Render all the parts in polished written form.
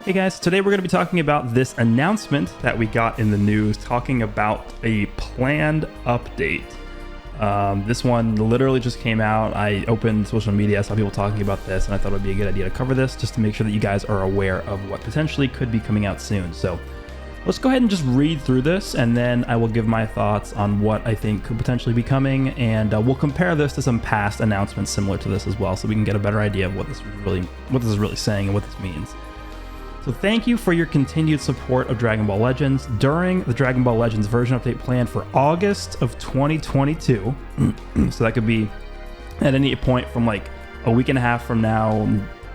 Hey guys, today we're going to be talking about this announcement that we got in the news, talking about a planned update. This one literally just came out. I opened social media, I saw people talking about this, and I thought it would be a good idea to cover this just to make sure that you guys are aware of what potentially could be coming out soon. So let's go ahead and just read through this, and then I will give my thoughts on what I think could potentially be coming, and we'll compare this to some past announcements similar to this as well, so we can get a better idea of what this is really saying and what this means. So thank you for your continued support of Dragon Ball Legends during the Dragon Ball Legends version update planned for August of 2022. So that could be at any point from like a week and a half from now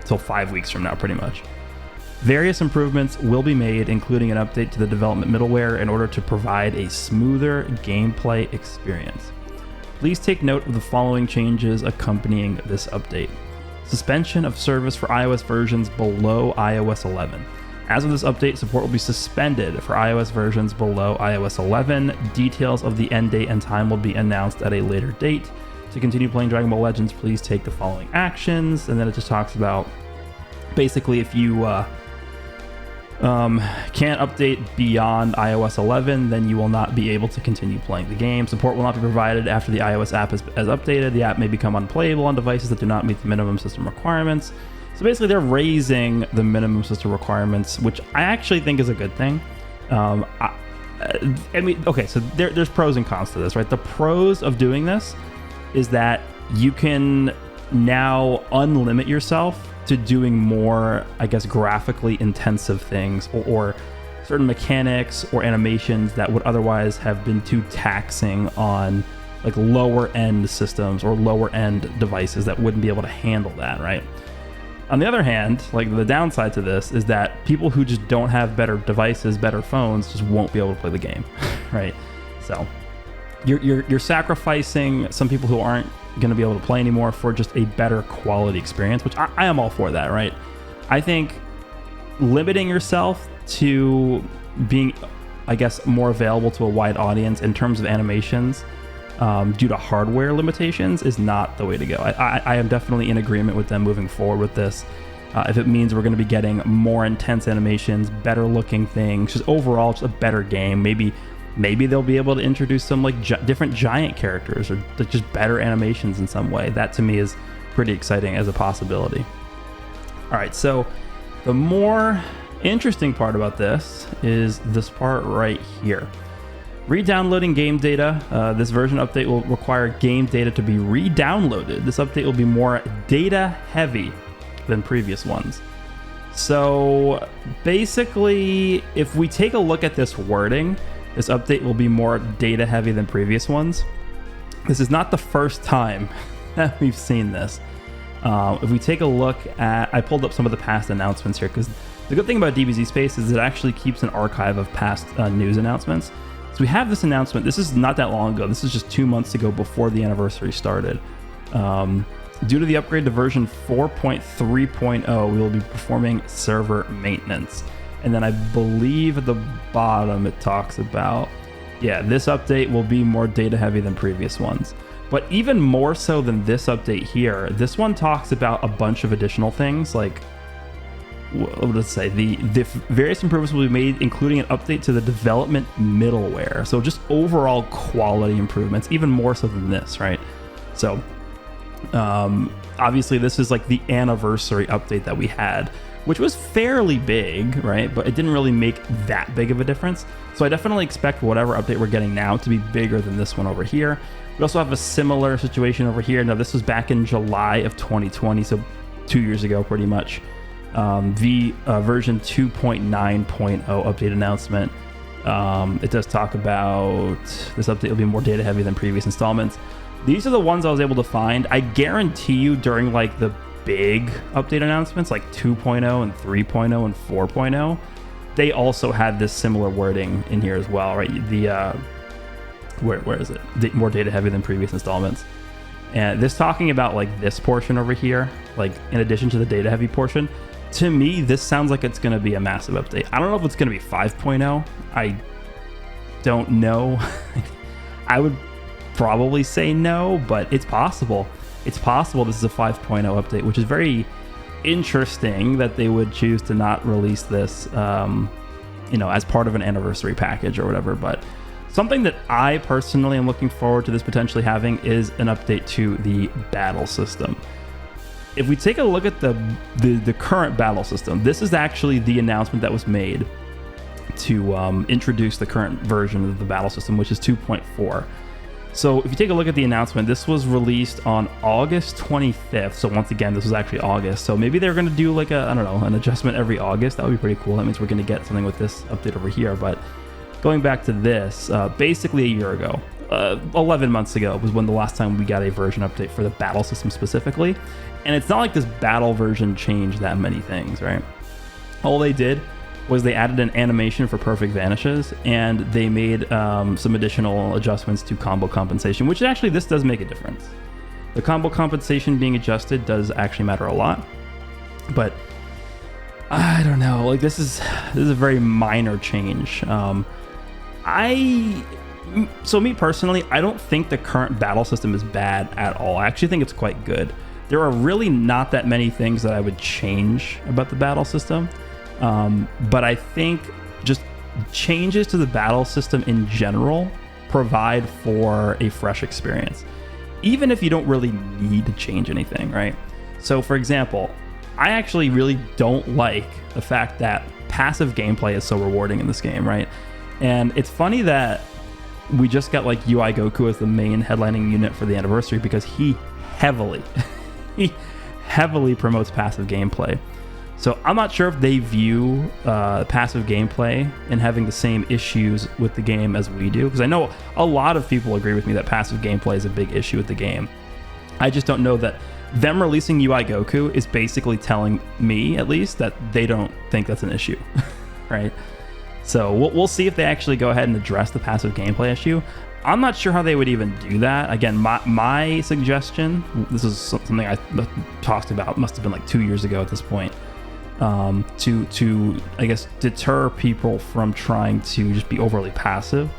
till 5 weeks from now, pretty much. Various improvements will be made, including an update to the development middleware in order to provide a smoother gameplay experience. Please take note of the following changes accompanying this update. Suspension of service for iOS versions below iOS 11. As of this update, support will be suspended for iOS versions below iOS 11. Details of the end date and time will be announced at a later date. To continue playing Dragon Ball Legends, please take the following actions. And then it just talks about basically if you can't update beyond iOS 11, then you will not be able to continue playing the game. Support will not be provided after the iOS app is updated. The app may become unplayable on devices that do not meet the minimum system requirements. So basically, they're raising the minimum system requirements, which I actually think is a good thing. I mean, okay, so there's pros and cons to this, right? The pros of doing this is that you can now unlimit yourself to doing more, I guess, graphically intensive things or certain mechanics or animations that would otherwise have been too taxing on like lower end systems or lower end devices that wouldn't be able to handle that, right? On the other hand, like the downside to this is that people who just don't have better devices, better phones, just won't be able to play the game, right? So you're sacrificing some people who aren't going to be able to play anymore for just a better quality experience, which I am all for that, right? I think limiting yourself to being, I guess, more available to a wide audience in terms of animations due to hardware limitations is not the way to go. I am definitely in agreement with them moving forward with this. If it means we're going to be getting more intense animations, better looking things, just overall just a better game, maybe they'll be able to introduce some like different giant characters or just better animations in some way. That to me is pretty exciting as a possibility. All right, so the more interesting part about this is this part right here. Re-downloading game data. This version update will require game data to be re-downloaded. This update will be more data heavy than previous ones. So basically, if we take a look at this wording, this update will be more data heavy than previous ones. This is not the first time that we've seen this. If we take a look at, I pulled up some of the past announcements here because the good thing about DBZ Space is it actually keeps an archive of past news announcements. So we have this announcement. This is not that long ago. This is just 2 months ago before the anniversary started. Due to the upgrade to version 4.3.0, we will be performing server maintenance. And then I believe at the bottom it talks about, yeah, this update will be more data heavy than previous ones. But even more so than this update here, this one talks about a bunch of additional things like, what does it say? The various improvements will be made, including an update to the development middleware. So just overall quality improvements, even more so than this, right? So obviously this is like the anniversary update that we had, which was fairly big, right? But it didn't really make that big of a difference. So I definitely expect whatever update we're getting now to be bigger than this one over here. We also have a similar situation over here. Now, this was back in July of 2020, so 2 years ago, pretty much. Version 2.9.0 update announcement. It does talk about this update will be more data heavy than previous installments. These are the ones I was able to find. I guarantee you during like the big update announcements like 2.0 and 3.0 and 4.0, they also had this similar wording in here as well, right? The where is it? More data heavy than previous installments. And this talking about like this portion over here, like in addition to the data heavy portion, to me this sounds like it's going to be a massive update. I don't know if it's going to be 5.0. I don't know. I would probably say no, but it's possible. It's possible this is a 5.0 update, which is very interesting that they would choose to not release this, as part of an anniversary package or whatever. But something that I personally am looking forward to this potentially having is an update to the battle system. If we take a look at the current battle system, this is actually the announcement that was made to introduce the current version of the battle system, which is 2.4. So if you take a look at the announcement, this was released on August 25th. So once again, this was actually August. So maybe they're going to do like an adjustment every August. That would be pretty cool. That means we're going to get something with this update over here. But going back to this, basically a year ago, 11 months ago was when the last time we got a version update for the battle system specifically. And it's not like this battle version changed that many things, right? All they did was they added an animation for perfect vanishes, and they made some additional adjustments to combo compensation, which actually this does make a difference. The combo compensation being adjusted does actually matter a lot, but I don't know, like this is a very minor change. So me personally, I don't think the current battle system is bad at all. I actually think it's quite good. There are really not that many things that I would change about the battle system. But I think just changes to the battle system in general provide for a fresh experience, even if you don't really need to change anything, right? So for example, I actually really don't like the fact that passive gameplay is so rewarding in this game, right? And it's funny that we just got like UI Goku as the main headlining unit for the anniversary because he heavily promotes passive gameplay. So I'm not sure if they view passive gameplay and having the same issues with the game as we do, because I know a lot of people agree with me that passive gameplay is a big issue with the game. I just don't know that them releasing UI Goku is basically telling me, at least, that they don't think that's an issue, right? So we'll see if they actually go ahead and address the passive gameplay issue. I'm not sure how they would even do that. Again, my suggestion, this is something I talked about, must have been like 2 years ago at this point, to I guess deter people from trying to just be overly passive,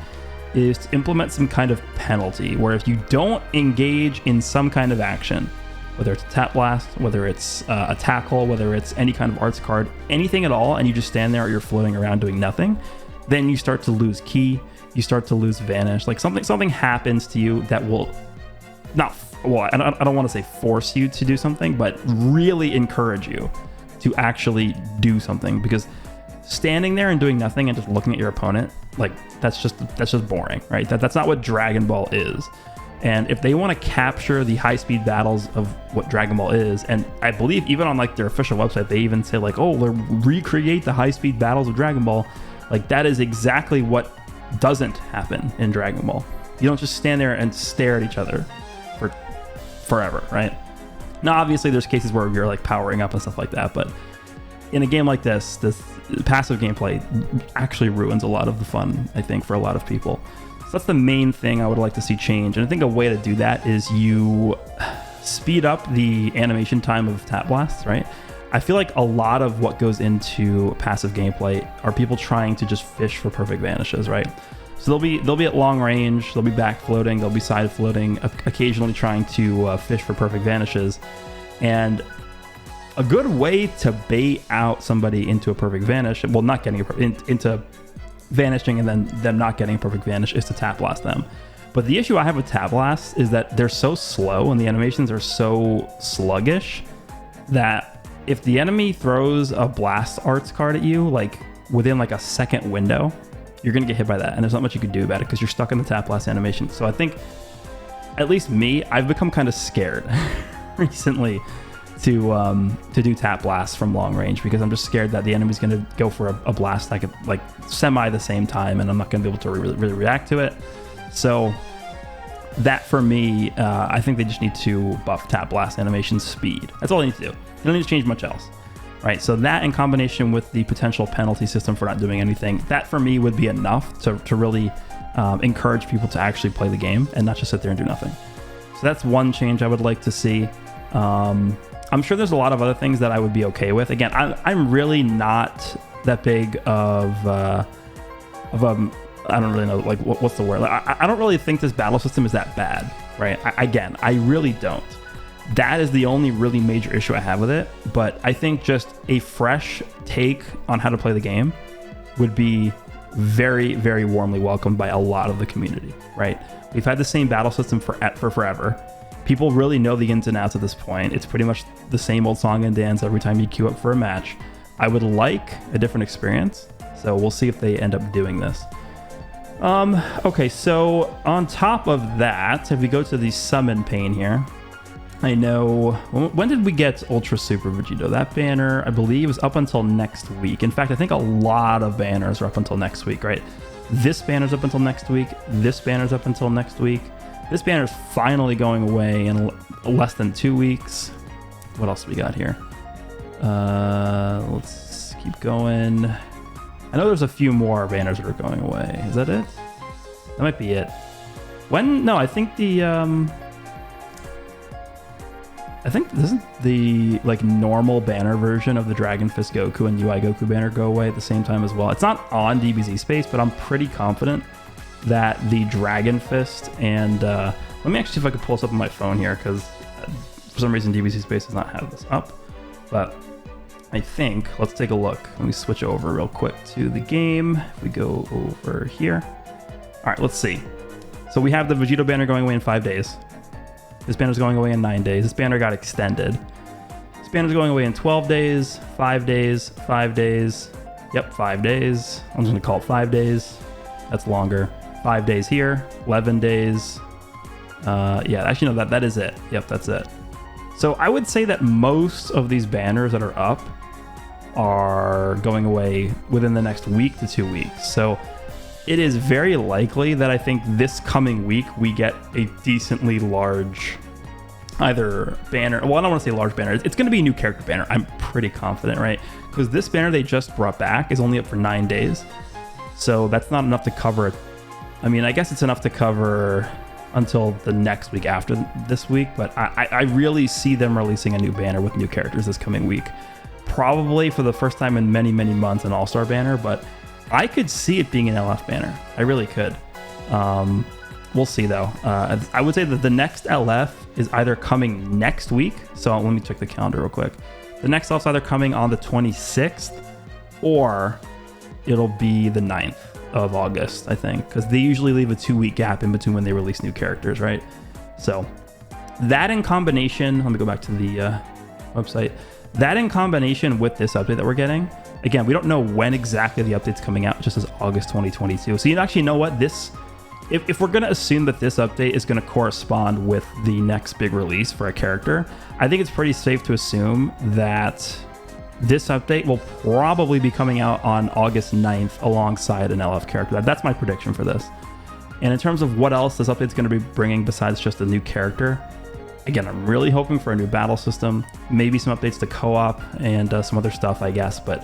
is to implement some kind of penalty where if you don't engage in some kind of action, whether it's a tap blast, whether it's a tackle, whether it's any kind of arts card, anything at all, and you just stand there or you're floating around doing nothing, then you start to lose ki, you start to lose vanish. Like something happens to you that will not, well, I don't want to say force you to do something, but really encourage you to actually do something, because standing there and doing nothing and just looking at your opponent, like that's just boring, right? That's not what Dragon Ball is. And if they want to capture the high-speed battles of what Dragon Ball is, and I believe even on like their official website, they even say like, oh, they'll recreate the high-speed battles of Dragon Ball. Like that is exactly what doesn't happen in Dragon Ball. You don't just stand there and stare at each other for forever, right? Now, obviously, there's cases where you're like powering up and stuff like that, but in a game like this passive gameplay actually ruins a lot of the fun, I think, for a lot of people. So that's the main thing I would like to see change. And I think a way to do that is you speed up the animation time of tap blasts, right? I feel like a lot of what goes into passive gameplay are people trying to just fish for perfect vanishes, right? So they'll be at long range, they'll be back floating, they'll be side floating, occasionally trying to fish for perfect vanishes. And a good way to bait out somebody into a perfect vanish, well, not getting into vanishing and then them not getting a perfect vanish, is to tap blast them. But the issue I have with tap blasts is that they're so slow and the animations are so sluggish that if the enemy throws a blast arts card at you, like within like a second window, you're going to get hit by that. And there's not much you can do about it because you're stuck in the tap blast animation. So I think, at least me, I've become kind of scared recently to do tap blasts from long range, because I'm just scared that the enemy's going to go for a blast like semi the same time, and I'm not going to be able to really react to it. So that for me, I think they just need to buff tap blast animation speed. That's all they need to do. They don't need to change much else. Right, so that in combination with the potential penalty system for not doing anything, that for me would be enough to really encourage people to actually play the game and not just sit there and do nothing. So that's one change I would like to see. I'm sure there's a lot of other things that I would be okay with. Again, I'm really not that big of I don't really know, like what's the word? Like, I don't really think this battle system is that bad, right? Again, I really don't. That is the only really major issue I have with it. But I think just a fresh take on how to play the game would be very, very warmly welcomed by a lot of the community, right? We've had the same battle system for forever. People really know the ins and outs at this point. It's pretty much the same old song and dance every time you queue up for a match. I would like a different experience, so we'll see if they end up doing this. Okay, so on top of that, if we go to the summon pane here, I know, when did we get Ultra Super Vegito? That banner, I believe, is up until next week. In fact, I think a lot of banners are up until next week, right? This banner's up until next week. This banner's up until next week. This banner's finally going away in less than 2 weeks. What else we got here? Let's keep going. I know there's a few more banners that are going away. Is that it? That might be it. When? No, I think the I think doesn't the like normal banner version of the Dragon Fist Goku and UI Goku banner go away at the same time as well. It's not on DBZ Space, but I'm pretty confident that the Dragon Fist and let me actually see if I can pull this up on my phone here, because for some reason DBZ Space does not have this up. But I think, let's take a look. Let me switch over real quick to the game. If we go over here. All right, let's see. So we have the Vegito banner going away in 5 days. This banner's going away in 9 days. This banner got extended. This banner's going away in 12 days, 5 days, 5 days. Yep, 5 days. I'm just gonna call it 5 days. That's longer. 5 days here, 11 days. Yeah, actually no, that is it. Yep, that's it. So I would say that most of these banners that are up are going away within the next week to 2 weeks. So it is very likely that I think this coming week we get a decently large either banner. Well, I don't want to say large banner. It's going to be a new character banner. I'm pretty confident, right? Because this banner they just brought back is only up for 9 days. So that's not enough to cover. I mean, I guess it's enough to cover until the next week after this week. But I really see them releasing a new banner with new characters this coming week. Probably for the first time in many, many months, an all-star banner. But I could see it being an LF banner. I really could. We'll see though. I would say that the next LF is either coming next week. So let me check the calendar real quick. The next LF is either coming on the 26th or it'll be the 9th of August, I think, because they usually leave a 2-week gap in between when they release new characters, right? So that in combination, let me go back to the website. That in combination with this update that we're getting, again, we don't know when exactly the update's coming out, just as August 2022. So you actually know what this, if we're going to assume that this update is going to correspond with the next big release for a character, I think it's pretty safe to assume that this update will probably be coming out on August 9th alongside an LF character. That's my prediction for this. And in terms of what else this update's going to be bringing besides just a new character, again, I'm really hoping for a new battle system, maybe some updates to co-op and some other stuff, I guess. But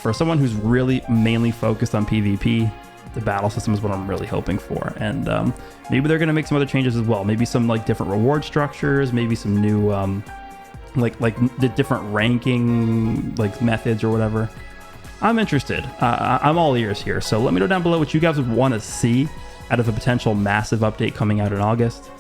for someone who's really mainly focused on PvP, the battle system is what I'm really hoping for. And maybe they're going to make some other changes as well. Maybe some like different reward structures, maybe some new like the different ranking like methods or whatever. I'm interested. I'm all ears here. So let me know down below what you guys would want to see out of a potential massive update coming out in August.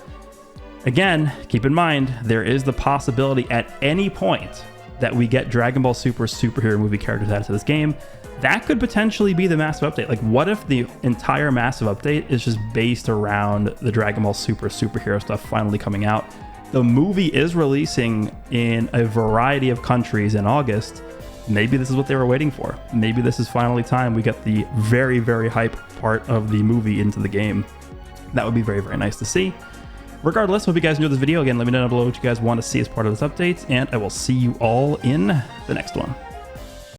Again, keep in mind, there is the possibility at any point that we get Dragon Ball Super superhero movie characters added to this game. That could potentially be the massive update. Like, what if the entire massive update is just based around the Dragon Ball Super superhero stuff finally coming out? The movie is releasing in a variety of countries in August. Maybe this is what they were waiting for. Maybe this is finally time we get the very, very hype part of the movie into the game. That would be very, very nice to see. Regardless, hope you guys enjoyed this video. Again, let me know down below what you guys want to see as part of this update, and I will see you all in the next one.